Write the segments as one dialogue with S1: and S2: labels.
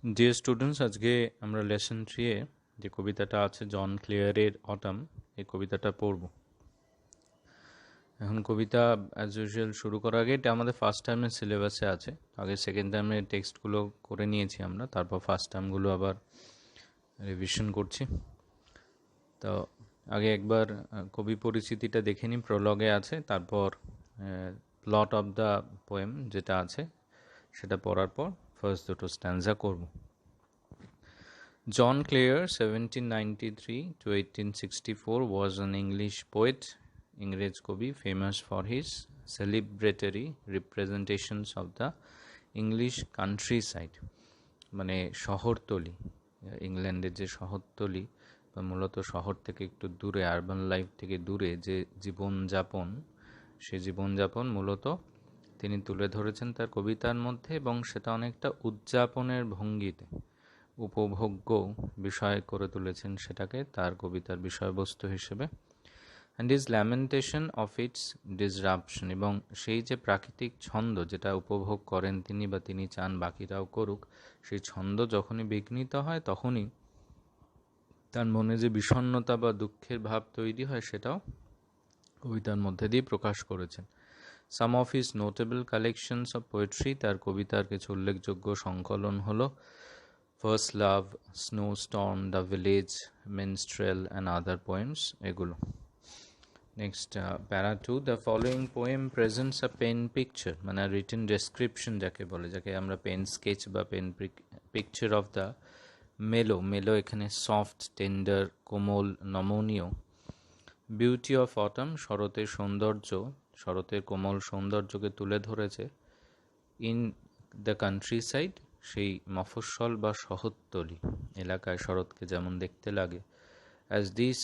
S1: Dear students, আজকে আমরা lesson 3-এ যে কবিতাটা আছে জন ক্লিয়ারের অটাম, এই কবিতাটা পড়ব। এখন কবিতা অ্যাজ ইউজুয়াল শুরু করার আগে এটা আমাদের ফার্স্ট টার্মের সিলেবাসে আছে। আগে সেকেন্ড টার্মের টেক্সটগুলো করে নিয়েছি আমরা, তারপর ফার্স্ট টার্মগুলো আবার রিভিশন করছি। তো আগে একবার কবি পরিচিতিটা দেখে নিই, প্রলগে আছে, তারপর প্লট অফ দ্য পোয়েম যেটা আছে সেটা পড়ার পর ফার্স্ট দুটো স্ট্যান্জা করব। John Clare, 1793 to 1864, was an English poet, ইংরেজ কবি, famous for his celebratory representations of the English countryside, মানে শহরতলি, ইংল্যান্ডের যে শহরতলি বা মূলত শহর থেকে একটু দূরে, আরবান লাইফ থেকে দূরে যে জীবনযাপন, সে জীবনযাপন মূলত তিনি তুলে ধরেছেন তার কবিতার মধ্যে, এবং সেটা অনেকটা উদযাপনের ভঙ্গিতে উপভোগ্য বিষয় করে তুলেছেন সেটাকে তার কবিতার বিষয়বস্তু হিসেবে। And is lamentation of its disruption, এবং সেই যে প্রাকৃতিক ছন্দ যেটা উপভোগ করেন তিনি বা তিনি চান বাকিরাও করুক, সেই ছন্দ যখনই বিঘ্নিত হয় তখনই তার মনে যে বিষণ্ণতা বা দুঃখের ভাব তৈরি হয় সেটাও কবিতার মধ্যে দিয়ে প্রকাশ করেছেন। Some of his notable collections of poetry, তার কবিতার কিছু উল্লেখযোগ্য সংকলন হলো first love, snowstorm, the village, minstrel and other poems, এগুলো। Next para 2, the following poem presents a pen picture, মানে রিটেন ডেসক্রিপশন যাকে বলে, যাকে আমরা পেন স্কেচ বা pen picture of the mellow এখানে সফট, টেন্ডার, কোমল, নমনীয়, বিউটি অফ অটাম, শরতের সৌন্দর্য, শরতের কোমল সৌন্দর্যকে তুলে ধরেছে, ইন দ্য কান্ট্রি সাইড, সেই মফস্বল বা শহরতলি এলাকায় শরৎকে যেমন দেখতে লাগে। As this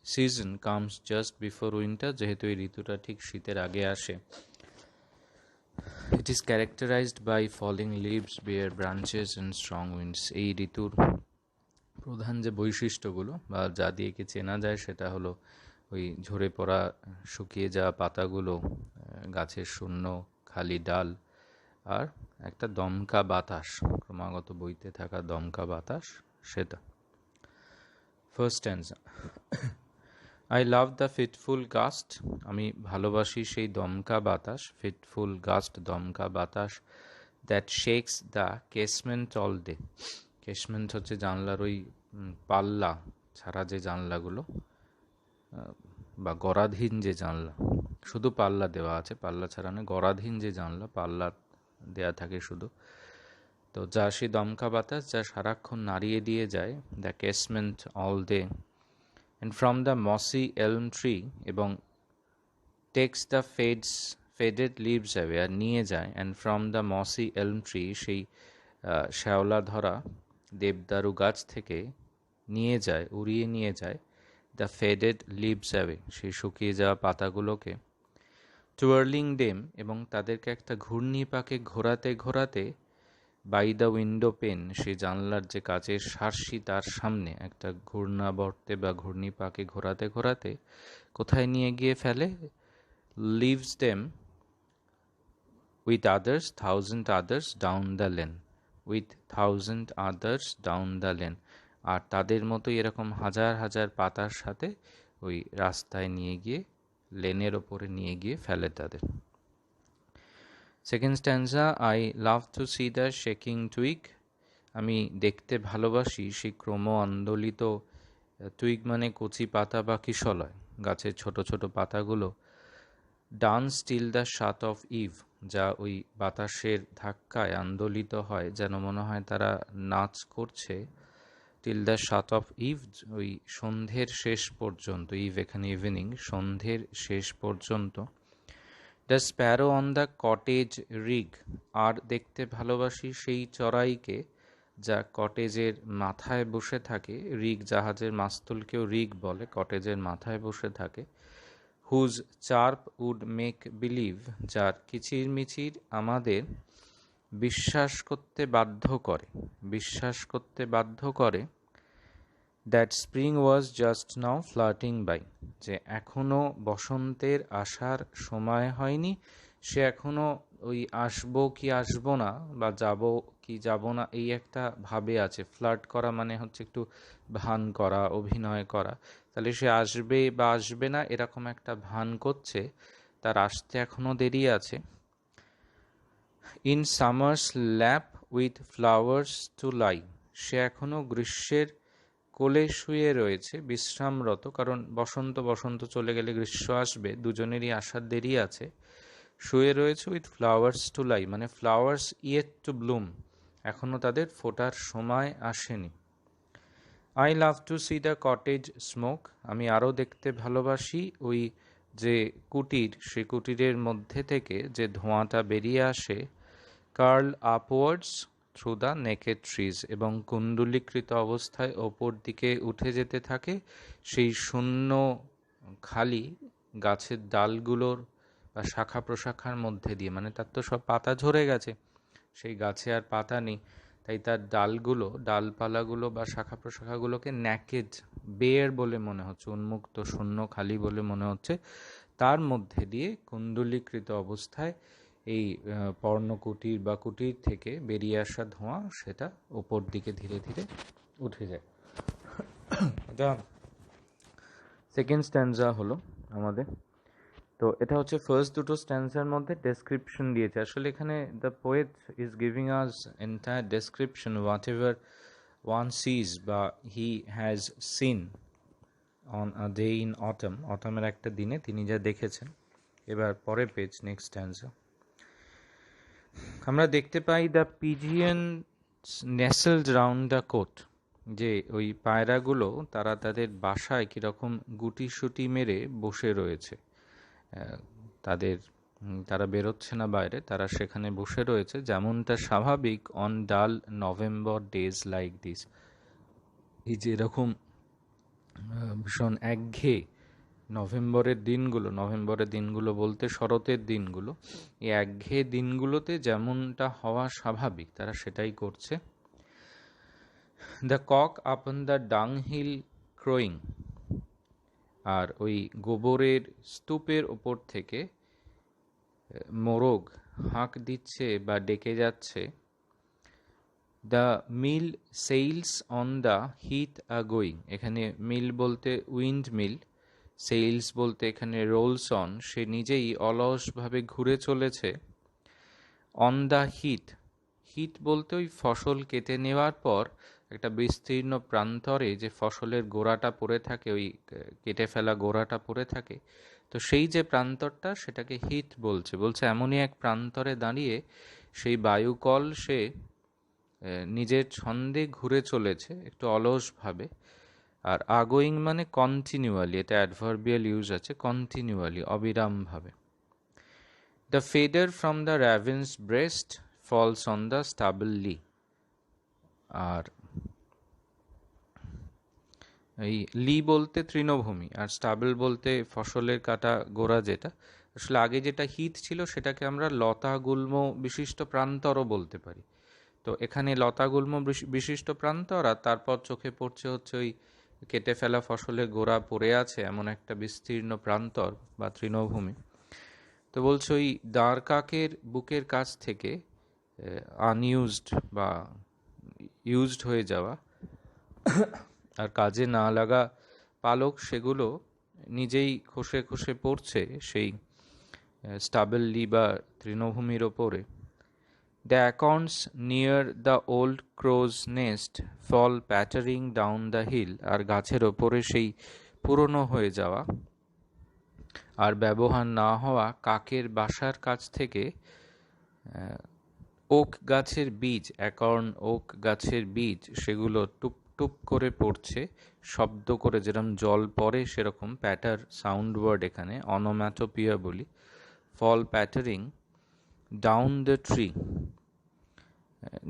S1: season comes just before winter, যেহেতু এই ঋতুটা ঠিক শীতের আগে আসে। It is characterised by falling leaves, bare branches and strong winds, এই ঋতুর প্রধান যে বৈশিষ্ট্যগুলো বা যা দিয়ে কি চেনা যায় সেটা হলো ওই ঝরে পড়া শুকিয়ে যাওয়া পাতাগুলো, গাছের শূন্য খালি ডাল, আর একটা দমকা বাতাস, ক্রমাগত বইতে থাকা দমকা বাতাস, সেটা। First stanza, I love the fitful gust, আমি ভালোবাসি সেই দমকা বাতাস, ফিটফুল গাস্ট, দমকা বাতাস, that shakes the casement all day, casement হচ্ছে জানলার ওই পাল্লা ছাড়া যে জানলাগুলো বা গরাধীন যে জানলা, শুধু পাল্লা দেওয়া আছে, পাল্লা ছাড়া নয়, গরাধীন যে জানলা, পাল্লা দেয়া থাকে শুধু, তো যা সেই দমকা বাতাস যা সারাক্ষণ নাড়িয়ে দিয়ে যায়, the casement all day, and from the mossy elm tree, এবং takes the faded leaves away, আর নিয়ে যায়, and from the mossy elm tree, সেই শ্যাওলা ধরা দেবদারু গাছ থেকে নিয়ে যায়, উড়িয়ে নিয়ে যায়, দ্য ফেডেড লিভস অ্যাওয়ে, সেই শুকিয়ে যাওয়া পাতাগুলোকে, টুয়ার্লিং ডেম, এবং তাদেরকে একটা ঘূর্ণি পাকে ঘোরাতে ঘোরাতে, বাই দ্য উইন্ডো পেন, সেই জানলার যে কাচের সার্সি তার সামনে একটা ঘূর্ণাবর্তে বা ঘূর্ণি পাকে ঘোরাতে ঘোরাতে কোথায় নিয়ে গিয়ে ফেলে, leaves them with others, thousand others down the lane, with thousand others down the lane, আর তাদের মতোই এরকম হাজার হাজার পাতার সাথে ওই রাস্তায় নিয়ে গিয়ে, লেনের ওপরে নিয়ে গিয়ে ফেলে তাদের। Second স্ট্যান্জা, I love to see the shaking twig, আমি দেখতে ভালোবাসি সেই ক্রম আন্দোলিত, টুইগ মানে কচি পাতা বা কিশলয়, গাছের ছোট ছোট পাতাগুলো, dance till the shut of eve, যা ওই বাতাসের ধাক্কায় আন্দোলিত হয়, যেন মনে হয় তারা নাচ করছে, till the shut of eve, ওই সন্ধ্যের শেষ পর্যন্ত, ইভ এখানে ইভিনিং, সন্ধ্যের শেষ পর্যন্ত। The sparrow on the cottage rick, আর দেখতে ভালোবাসি সেই চড়াইকে যা কটেজের মাথায় বসে থাকে, রিগ জাহাজের মাস্তুলকেও রিগ বলে, কটেজের মাথায় বসে থাকে, whose chirp would make believe, যার কিচিরমিচির আমাদের বিশ্বাস করতে বাধ্য করে, that spring was just now flirting by, যে এখনও বসন্তের আসার সময় হয়নি, সে এখনও ওই আসবো কি আসবো না, বা যাব কি যাব না, এই একটা ভাবে আছে। ফ্লার্ট করা মানে হচ্ছে একটু ভান করা, অভিনয় করা। তাহলে সে আসবে বা আসবে না এরকম একটা ভান করছে, তার আসতে এখনো দেরি আছে। In summer's lap with flowers to lie, সে এখনো গ্রীষ্মের কোলে শুয়ে রয়েছে বিশ্রামরত, কারণ বসন্ত বসন্ত চলে গেলে গ্রীষ্ম আসবে, দুজনেরই আসার দেরি আছে। শুয়ে রয়েছে উইথ ফ্লাওয়ার্স টু লাই, মানে ফ্লাওয়ার্স ইয়েট টু ব্লুম, এখনো তাদের ফোটার সময় আসেনি। I love to see the cottage smoke, আমি আরও দেখতে ভালোবাসি ওই যে কুটির, সে কুটিরের মধ্যে থেকে যে ধোঁয়াটা বেরিয়ে আসে, curl upwards through the naked trees, এবং কুণ্ডলীকৃত অবস্থায় ওপর দিকে উঠে যেতে থাকে সেই শূন্য খালি গাছের ডালগুলোর বা শাখা প্রশাখার মধ্যে দিয়ে। মানে তার তো সব পাতা ঝরে গেছে, সেই গাছে আর পাতা নেই, তাই তার ডালগুলো, ডালপালাগুলো বা শাখা প্রশাখাগুলোকে ন্যাকেড, বের বলে মনে হচ্ছে, উন্মুক্ত শূন্য খালি বলে মনে হচ্ছে। তার মধ্যে দিয়ে কুণ্ডলীকৃত অবস্থায় এই পর্ণকুটির বা কুটির থেকে বেরিয়ে আসা ধোঁয়া, সেটা ওপর দিকে ধীরে ধীরে উঠে যায়। এটা সেকেন্ড স্ট্যান্জা হলো আমাদের। তো এটা হচ্ছে ফার্স্ট দুটো স্ট্যান্সার মধ্যে ডেসক্রিপশন দিয়েছে। আসলে এখানে the poet is giving us entire description whatever one sees বা he has seen on a day in autumn, অটমের একটা দিনে তিনি যা দেখেছেন। এবার পরের পেজ, নেক্সট স্ট্যান্সা। আমরা দেখতে পাই the pigeon nestled round the cote, যে ওই পায়রাগুলো তারা তাদের বাসায় কীরকম গুটিসুটি মেরে বসে রয়েছে। তাদের তারা বেরোচ্ছে না বাইরে, তারা সেখানে বসে রয়েছে, যেমনটা স্বাভাবিক অন ডাল নভেম্বর ডেজ লাইক দিস। এই যে এরকম ভীষণ একঘেয়ে নভেম্বরের দিনগুলো বলতে শরতের দিনগুলো, এই একঘেয়ে দিনগুলোতে যেমনটা হওয়া স্বাভাবিক তারা সেটাই করছে। দ্য কক আপন দ্য ডাং হিল ক্রোয়িং, আর ওই গোবরের স্তূপের ওপর থেকে মোরগ হাঁক দিচ্ছে বা ডেকে যাচ্ছে। The mill sails on the heath a going, এখানে মিল বলতে উইন্ড মিল, সেইলস বলতে এখানে রোলস অন, সে নিজেই অলসভাবে ঘুরে চলেছে। অন দ্য হিট, হিট বলতে ওই ফসল কেটে নেওয়ার পর একটা বিস্তীর্ণ প্রান্তরে যে ফসলের গোড়াটা পড়ে থাকে, ওই কেটে ফেলা গোড়াটা পড়ে থাকে, তো সেই যে প্রান্তরটা সেটাকে হিট বলছে এমনই এক প্রান্তরে দাঁড়িয়ে সেই বায়ুকল সে নিজের ছন্দে ঘুরে চলেছে একটু অলসভাবে। আর আগোয়িং মানে কন্টিনিউয়ালি, এটা অ্যাডভার্বিয়াল ইউজ আছে, কন্টিনিউয়ালি, অবিরামভাবে। The feather from the raven's breast falls on the stubble lea, আর এই লি বলতে তৃণভূমি, আর স্টাবল বলতে ফসলের কাটা গোড়া, যেটা আসলে আগে যেটা হিট ছিল সেটাকে আমরা লতা গুল্ম বিশিষ্ট প্রান্তরও বলতে পারি। তো এখানে লতাগুল্ম বিশিষ্ট প্রান্তর, আর তারপর চোখে পড়ছে হচ্ছে ওই কেটে ফেলা ফসলের গোড়া পড়ে আছে এমন একটা বিস্তীর্ণ প্রান্তর বা তৃণভূমি। তো বলছে ওই দাঁড় কাকের বুকের কাছ থেকে আনইউজড বা ইউজড হয়ে যাওয়া আর কাজে না লাগা পালক, সেগুলো নিজেই খসে খসে পড়ছে সেই স্টাবল লি বা তৃণভূমির ওপরে। The acorns near the old crow's nest fall pattering down the hill, আর গাছের ওপরে সেই পুরনো হয়ে যাওয়া আর ব্যবহার না হওয়া কাকের বাসার কাছ থেকে ওক গাছের বীজ, অ্যাকর্ন ওক গাছের বীজ, সেগুলো টুপ টুপ করে পড়ছে, শব্দ করে, যেরকম জল পড়ে সেরকম। প্যাটার সাউন্ড ওয়ার্ড এখানে, অনোম্যাটোপিয়া বলি। ফল প্যাটারিং ডাউন দ্য ট্রি,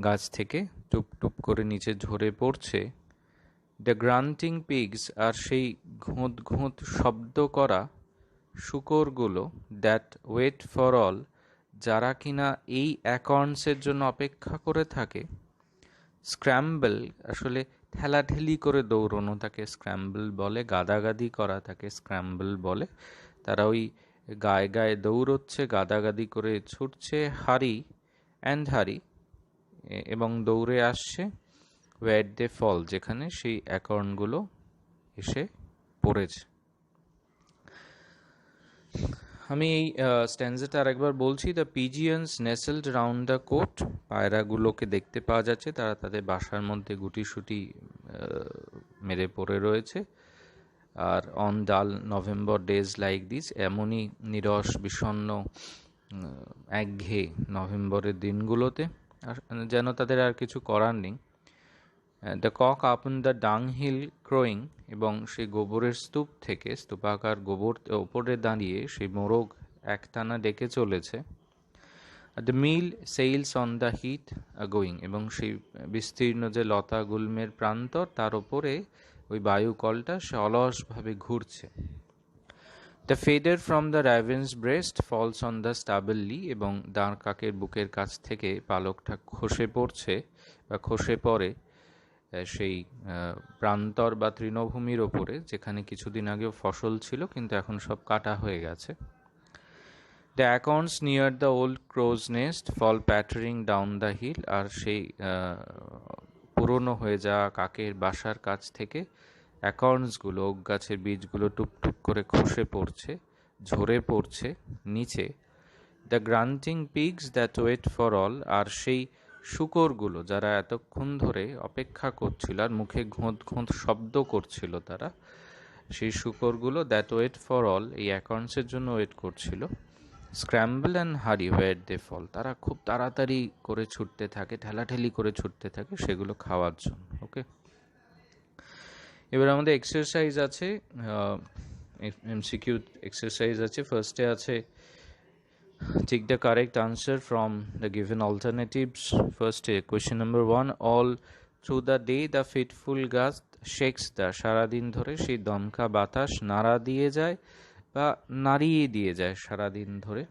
S1: গাছ থেকে টুপ টুপ করে নিচে ঝরে পড়ছে। দ্য গ্রান্টিং পিগস, আর সেই ঘোঁত ঘোঁত শব্দ করা শূকরগুলো। দ্যাট ওয়েট ফর অল, যারা কিনা এই অ্যাকর্নসের জন্য অপেক্ষা করে থাকে। স্ক্র্যাম্বল, আসলে ঠেলাঠেলি করে দৌড়নো তাকে স্ক্র্যাম্বল বলে, গাদাগাদি করা তাকে স্ক্র্যাম্বল বলে। তারা ওই গায়ে গায়ে দৌড়চ্ছে, গাদাগাদি করে ছুটছে, হারি এবং দৌড়ে আসছে where they fall, যেখানে সেই অ্যাকর্নগুলো এসে পড়েছে। আমি এই স্ট্যান্জাটা আরেকবার বলছি। দ্য পিজিয়ন্স নেসেলড রাউন্ড দ্য কোট, পায়রাগুলোকে দেখতে পাওয়া যাচ্ছে তারা তাদের বাসার মধ্যে গুটিসুটি মেরে পড়ে রয়েছে। আর অন ডাল নভেম্বর ডেজ লাইক দিস, এমনই নিরস বিষণ্ণ একঘেয়ে নভেম্বরের দিনগুলোতে যেন তাদের আর কিছু করার নেই। দ্য কক আপন দ্য ডাং হিল ক্রোয়িং, এবং সেই গোবরের স্তূপ থেকে, স্তূপাকার গোবর ওপরে দাঁড়িয়ে সেই মোরগ একটানা ডেকে চলেছে। The mill sails on the heath going, এবং সেই বিস্তীর্ণ যে লতা গুল্মের প্রান্তর তার ওপরে ওই বায়ুকলটা সে অলসভাবে ঘুরছে। The feather from the raven's breast falls on the stubble lea, এবং দাঁড় কাকের বুকের কাছ থেকে পালকটা খসে পড়ছে বা খসে পড়ে সেই প্রান্তর বা তৃণভূমির ওপরে, যেখানে কিছুদিন আগেও ফসল ছিল কিন্তু এখন সব কাটা হয়ে গেছে। The acorns near the old crow's nest fall pattering down the hill, আর সেই পুরনো হয়ে যাওয়া কাকের বাসার কাছ থেকে অ্যাকর্নসগুলো, ওক গাছের বীজগুলো টুপটুপ করে খসে পড়ছে, ঝরে পড়ছে নিচে। The grunting pigs that wait for all, আর সেই শূকরগুলো যারা এতক্ষণ ধরে অপেক্ষা করছিল আর মুখে ঘোঁত ঘোঁত শব্দ করছিল, তারা সেই শূকরগুলো দ্যাট ওয়েট ফর অল, এই অ্যাকর্নসের জন্য ওয়েট করছিল। স্ক্র্যাম্বল অ্যান্ড হারি হোয়ার দে ফল, তারা খুব তাড়াতাড়ি করে ছুটতে থাকে, ঠেলাঠেলি করে ছুটতে থাকে সেগুলো খাওয়ার জন্য। ওকে, এবার আমাদের এক্সারসাইজ আছে, এমসিকিউ এক্সারসাইজ আছে। ফার্স্টে আছে take the correct answer from the given alternatives. First, question number 1, all through the day the fitful gust shakes the, সারাদিন ধরে সেই দমকা বাতাস নাড়া দিয়ে যায় বা নাড়িয়ে দিয়ে যায় সারাদিন ধরে।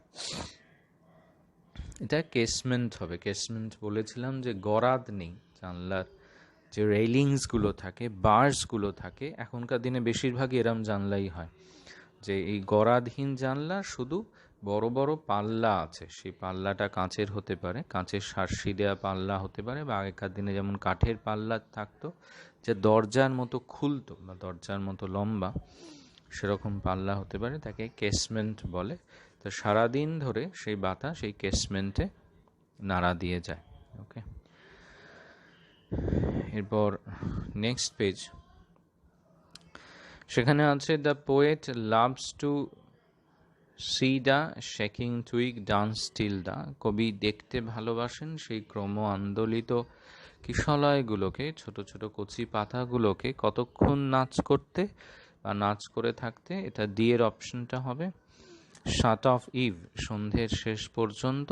S1: এটা কেসমেন্ট হবে। কেসমেন্ট বলেছিলাম যে গরাদ নেই, জানলার যে রেইলিংসগুলো থাকে, বার্সগুলো থাকে, এখনকার দিনে বেশিরভাগই এরম জানলাই হয়, যে এই গরাদহীন জানলা, শুধু বড় বড় পাল্লা আছে, সেই পাল্লাটা কাঁচের হতে পারে, কাঁচের সার্সি দেওয়া পাল্লা হতে পারে, বা আগেকার দিনে যেমন কাঠের পাল্লা থাকতো যে দরজার মতো খুলতো বা দরজার মতো লম্বা, সেরকম পাল্লা হতে পারে, তাকে কেসমেন্ট বলে। তো সারাদিন ধরে সেই বাতাস এই কেসমেন্টে নাড়া দিয়ে যায়। ওকে, এরপর নেক্সট পেজ, সেখানে আছে the poet loves to see the shaking twig dance till the, কবি দেখতে ভালোবাসেন সেই ক্রম আন্দোলিত কিশলয়গুলোকে, ছোট ছোট কচি পাতাগুলোকে কতক্ষণ নাচ করতে বা নাচ করে থাকতে। এটা ডি এর অপশনটা হবে। শাট অফ ইভ, সন্ধ্যের শেষ পর্যন্ত।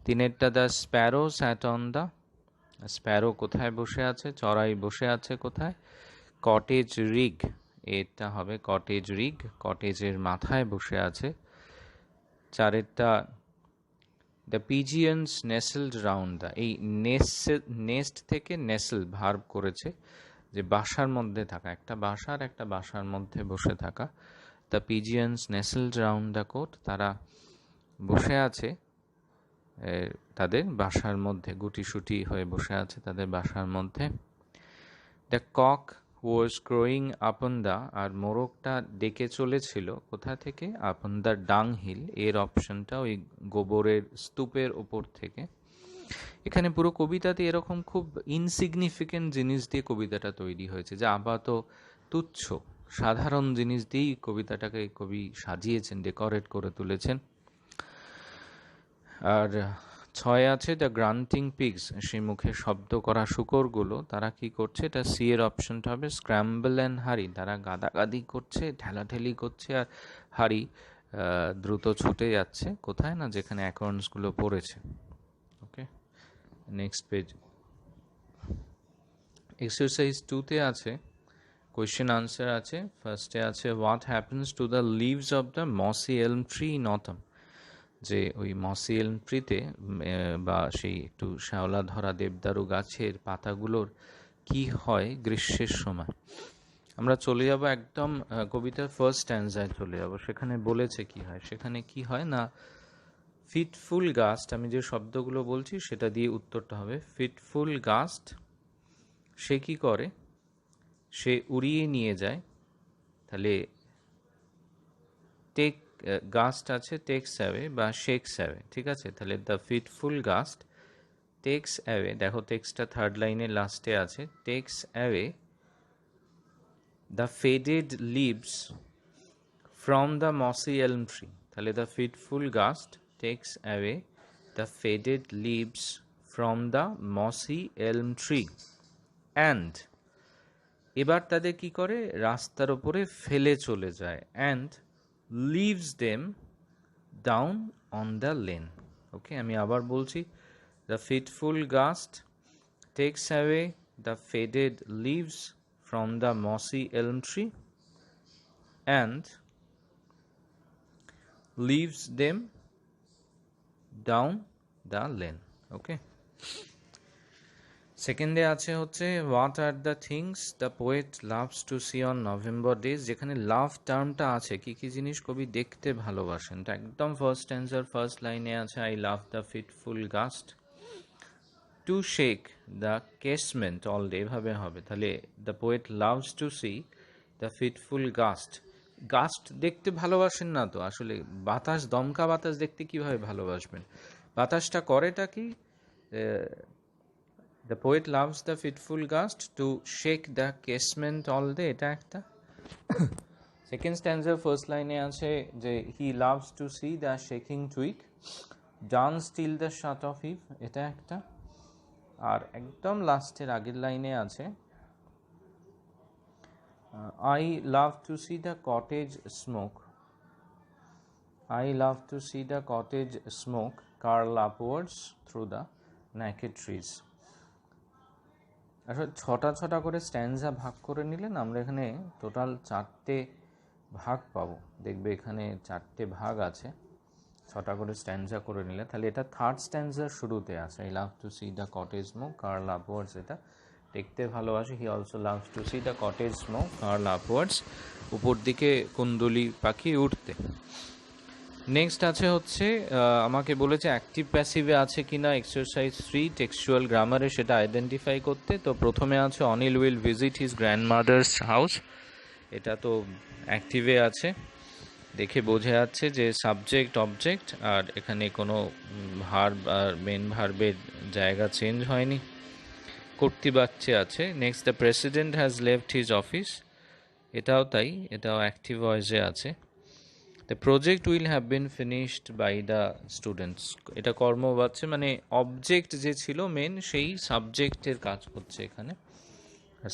S1: তিনেরটা the sparrow sat on the, sparrow কোথায় বসে আছে, চড়াই বসে আছে কোথায়, কটেজ রিগ, এটা হবে কটেজ রিগ, কটেজের মাথায় বসে আছে। চারেরটা দ্য পিজিয়ন্স নেসেলড রাউন্ড দ্য, এই নেস্ট থেকে নেসেল ভার্ব করেছে, যে বাসার মধ্যে থাকা, একটা বাসার মধ্যে বসে থাকা। দ্য পিজিয়ন্স নেসেলড রাউন্ড দ্য কোট, তারা বসে আছে তাদের বাসার মধ্যে, গুটিসুটি হয়ে বসে আছে তাদের বাসার মধ্যে। The cock was ক্রোয়িং upon the, আর মোরগটা ডেকে চলেছিল কোথা থেকে, আপন দ্য ডাং হিল, এর অপশনটা ওই গোবরের স্তূপের ওপর থেকে। এখানে পুরো কবিতাতে এরকম খুব ইনসিগনিফিকেন্ট জিনিস দিয়ে কবিতাটা তৈরি হয়েছে, যা আপাত তুচ্ছ সাধারণ জিনিস দিয়েই কবিতাটাকে কবি সাজিয়েছেন, ডেকোরেট করে তুলেছেন। আর 6 আছে দ্য গ্রান্টিং পিগস, সেই মুখে শব্দ করা শূকরগুলো, তারা কি করছে, এটা সি এর অপশনটা হবে। স্ক্র্যাম্বল অ্যান্ড হারি, তারা গাদাগাদি করছে, ঠেলাঠেলি করছে, আর হারি দ্রুত ছুটে যাচ্ছে কোথায় না, যেখানে অ্যাকর্নসগুলো পড়েছে। Okay, next page. এক্সারসাইজ 2তে আছে কোয়েশ্চেন আনসার আছে। ফার্স্টে আছে what happens to the leaves of the mossy elm tree in autumn, যে ওই মসি এলম ট্রিতে বা সেই একটু শ্যাওলা ধরা দেবদারু গাছের পাতাগুলোর কি হয় গ্রীষ্মের সময়। আমরা চলে যাব একদম কবিতার ফার্স্ট স্ট্যান্জায় চলে যাব। সেখানে বলেছে কি হয়, সেখানে কি হয় না, ফিটফুল গাস্ট, আমি যে শব্দগুলো বলছি সেটা দিয়ে উত্তরটা হবে। ফিটফুল গাস্ট, সে কি করে, সে উড়িয়ে নিয়ে যায়। তাহলে টেক, গাস্ট আছে টেক্স অ্যাওয়ে বা শেকস অ্যাওয়ে, ঠিক আছে। তাহলে the fitful gust takes away, দেখো টেক্সটা থার্ড লাইনের লাস্টে আছে, takes away the faded leaves from the mossy elm tree. তাহলে the fitful gust takes away the faded leaves from the mossy elm tree and, এবার তাদের কি করে, রাস্তার ওপরে ফেলে চলে যায়। And leaves them down on the lane. Okay, আমি আবার বলছি, the fitful gust takes away the faded leaves from the mossy elm tree and leaves them down the lane. Okay, সেকেন্ডে আছে হচ্ছে what are the things the poet loves to see on November days. যেখানে love টার্মটা আছে, কি কি জিনিস কবি দেখতে ভালোবাসেন, তো একদম ফার্স্ট অ্যান্সার ফার্স্ট লাইনে আছে, I love the fitful gust to shake the casement all day, এভাবে হবে। তাহলে the poet loves to see the fitful gust, gust দেখতে ভালোবাসেন না তো, আসলে বাতাস, দমকা বাতাস দেখতে কিভাবে ভালোবাসবেন, বাতাসটা করেটা কি, the poet loves the fitful gust to shake the casement all day, এটা একটা। সেকেন্ড স্ট্যান্ডার ফার্স্ট লাইনে আছে যে he loves to see the shaking twig dance till the shut of eve, এটা একটা। আর একদম লাস্টের আগের লাইনে আছে I love to see the cottage smoke. I love to see the cottage smoke curl upwards through the naked trees. আসলে ছটা ছটা করে স্ট্যান্ডা ভাগ করে নিলেন, আমরা এখানে টোটাল 4টে ভাগ পাবো। দেখবে এখানে 4টে ভাগ আছে, 6টা করে স্ট্যান্ডা করে নিলে। তাহলে এটা থার্ড স্ট্যান্ডার শুরুতে আছে, I love to see the cottage smoke curl upwards, এটা দেখতে ভালোবাসে। He also loves to see the cottage smoke curl upwards, উপর দিকে কুন্দুলি পাখি উঠতে। নেক্সট আছে হচ্ছে আমাকে বলেছে অ্যাক্টিভ প্যাসিভে আছে কিনা এক্সারসাইজ 3 টেক্সচুয়াল গ্রামারে সেটা আইডেন্টিফাই করতে। তো প্রথমে আছে Anil will visit his grandmother's house, এটা তো অ্যাক্টিভে আছে, দেখে বোঝা যাচ্ছে যে সাবজেক্ট অবজেক্ট, আর এখানে কোনো ভার্ব আর মেন ভার্বের জায়গা চেঞ্জ হয়নি, কর্তৃবাচ্যে আছে। Next the president has left his office, এটাও তাই, এটাও অ্যাক্টিভ ভয়েসে আছে। The project will have been finished by the students, এটা কর্মবাচ্যে, মানে অবজেক্ট যে ছিল মেন সেই সাবজেক্টের কাজ করছে এখানে,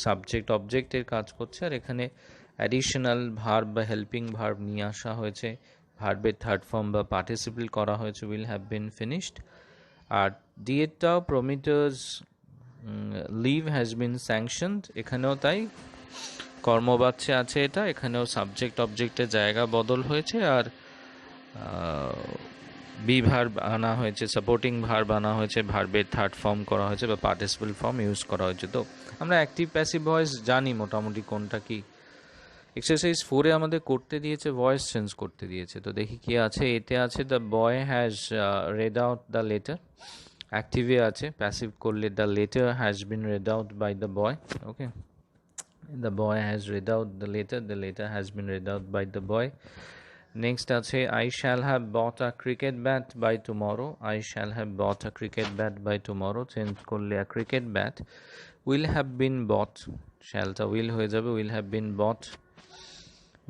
S1: সাবজেক্ট অবজেক্টের কাজ করছে। আর এখানে অ্যাডিশনাল ভার্ব বা হেল্পিং ভার্ব নিয়ে আসা হয়েছে, ভার্বের থার্ড ফর্ম বা পার্টিসিপল করা হয়েছে, উইল হ্যাভ বিন ফিনিশড। আর ডিএটাও promoters leave has been sanctioned, এখানেও তাই, কর্মবাচ্যে আছে এটা, এখানেও সাবজেক্ট অবজেক্টের জায়গা বদল হয়েছে, আর বি ভার্ব আনা হয়েছে, সাপোর্টিং ভার্ব আনা হয়েছে, ভার্বের থার্ড ফর্ম করা হয়েছে বা পার্টিসিপল ফর্ম ইউজ করা হয়েছে। তো আমরা অ্যাক্টিভ প্যাসিভ ভয়েস জানি মোটামুটি কোনটা কি। এক্সারসাইজ 4-এ আমাদের করতে দিয়েছে ভয়েস চেঞ্জ করতে দিয়েছে, তো দেখি কি আছে। এতে আছে the boy has read out the letter, অ্যাক্টিভে আছে, প্যাসিভ করলে the letter has been read out by the boy. Okay, the boy has read out the letter has been read out by the boy. Next আছে I shall have bought a cricket bat by tomorrow, I shall have bought a cricket bat by tomorrow, change করলে a cricket bat will have been bought, shallটা will হয়ে যাবে, will have been bought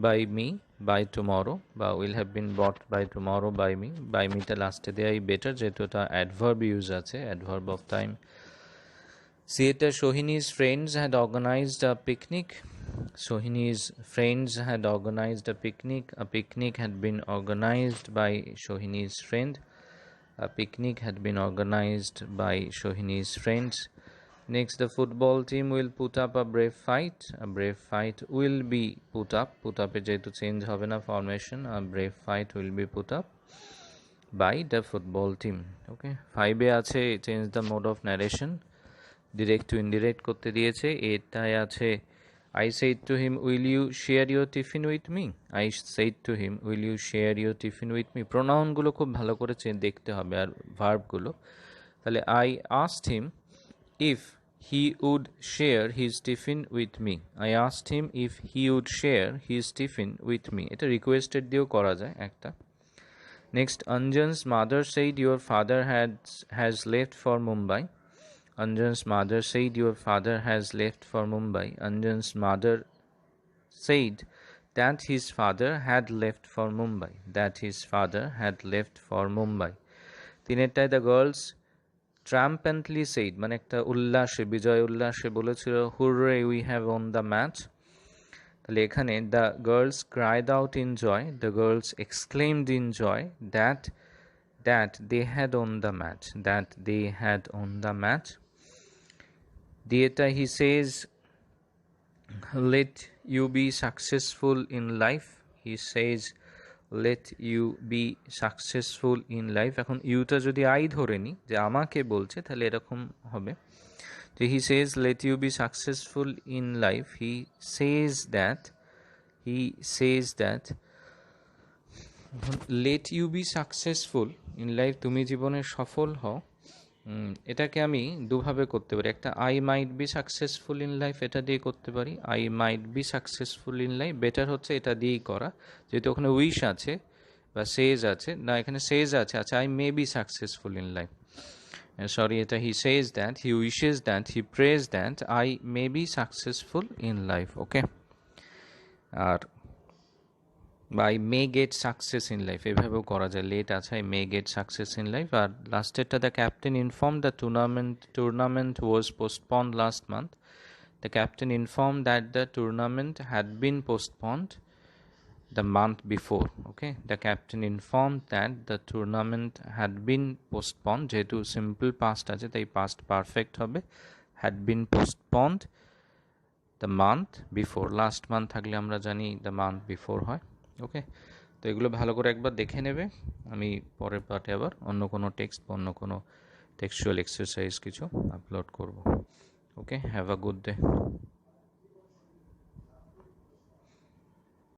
S1: by me by tomorrow, বা will have been bought by tomorrow by me, by me টা লাস্টে দেয়াই better, যেহেতু এটা adverb use আছে, adverb of time. Theatre Sohini's friends had organized a picnic. Sohini's friends had organized a picnic. A picnic had been organized by Sohini's friend. A picnic had been organized by Sohini's friends. Next, the football team will put up a brave fight. A brave fight will be put up. Put up e jehetu change hobe na formation. A brave fight will be put up by the football team. Okay. 5-এ আছে change the mode of narration. Direct to indirect করতে দিয়েছে, এটাই আছে I said to him, will you share your tiffin with me? I said to him, will you share your tiffin with me? Pronoun গুলো খুব ভালো করে দেখতে হবে আর ভার্ব গুলো। তাহলে I asked him if he would share his tiffin with me. I asked him if he would share his tiffin with me. এটা requested দিয়েও করা যায় একটা। Next, Anjan's mother said your father has left for Mumbai. Anjan's mother said your father has left for Mumbai. Anjan's mother said that his father had left for Mumbai. That his father had left for Mumbai. তিনেরটায় the girls triumphantly said, মানে একটা উল্লাসে বিজয় উল্লাসে বলেছিল, hooray we have won the match. তাহলে এখানে the girls cried out in joy, the girls exclaimed in joy that they had won the match, that they had won the match. Dieta, he says, let you be successful in life. He says, let you be successful in life. এখন Yuta যদি I ধরে নি যে আমাকে বলছে তাহলে এরকম হবে যে he says let you be successful in life. He says that let you be successful in life, তুমি জীবনে সফল হও। এটাকে আমি দুভাবে করতে পারি, একটা I might be successful in life এটা দিয়ে করতে পারি, I might be successful in life better হচ্ছে এটা দিয়েই করা, যেহেতু ওখানে উইশ আছে বা সেজ আছে, না এখানে সেজ আছে, আচ্ছা I may be successful in life, sorry এটা he says that, he wishes that, he prays that I may be successful in life, okay. আর I may get success in life এভাবেও করা যায়, লেট আছে I may get success in life। R লাস্টেরটা the captain informed the tournament was postponed last month. The captain informed that the tournament had been postponed the month before, okay. The captain informed that the tournament had been postponed, যেহেতু simple past আছে তাই past perfect হবে, had been postponed the month before, last month থাকলে আমরা জানি the month before হয়, ওকে। তো এগুলো ভালো করে একবার দেখে নেবে, আমি পরের পার্টে আবার অন্য কোনো টেক্সট বা অন্য কোনো টেক্সচুয়াল এক্সারসাইজ কিছু আপলোড করব, okay. Have a good day.